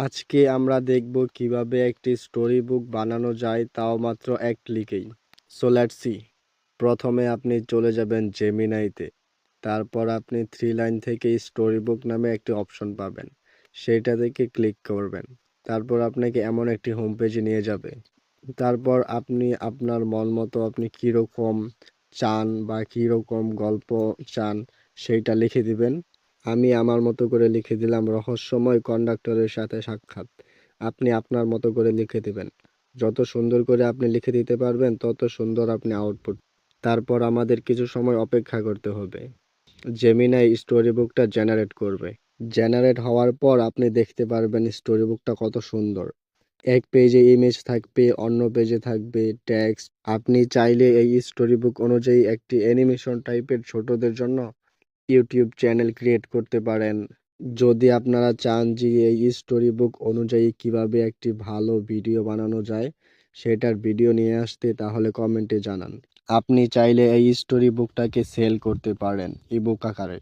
আজকে আমরা দেখব কিভাবে একটি স্টোরি বুক বানানো যায় তাও মাত্র এক ক্লিকেই। So let's see. প্রথমে আপনি চলে যাবেন জেমিনাইতে। তারপর আপনি 3 লাইন থেকে স্টোরি বুক নামে একটি অপশন পাবেন, সেইটা থেকে ক্লিক করবেন। তারপর আপনাকে এমন একটি হোম পেজে নিয়ে যাবে। তারপর আপনি আপনার মন মতো আপনি কীরকম চান বা কীরকম গল্প চান সেইটা লিখে দিবেন। আমি আমার মতো করে লিখে দিলাম রহস্যময় কন্ডাক্টরের সাথে সাক্ষাৎ। আপনি আপনার মতো করে লিখে দিবেন। যত সুন্দর করে আপনি লিখে দিতে পারবেন তত সুন্দর আপনি আউটপুট। তারপর আমাদের কিছু সময় অপেক্ষা করতে হবে। জেমিনাই স্টোরি বুকটা জেনারেট করবে। জেনারেট হওয়ার পর আপনি দেখতে পারবেন স্টোরি বুকটা কত সুন্দর। এক পেজে ইমেজ থাকবে, অন্য পেজে থাকবে টেক্সট। আপনি চাইলে এই স্টোরি বুক অনুযায়ী একটি অ্যানিমেশন টাইপের ছোটদের জন্য ইউটিউব চ্যানেল ক্রিয়েট করতে পারেন। যদি আপনারা চান যে এই স্টোরি বুক অনুযায়ী কিভাবে একটি ভালো ভিডিও বানানো যায় সেটার ভিডিও নিয়ে আসতে, তাহলে কমেন্টে জানান। আপনি চাইলে এই স্টোরি বুকটাকে সেল করতে পারেন ইবুক আকারে।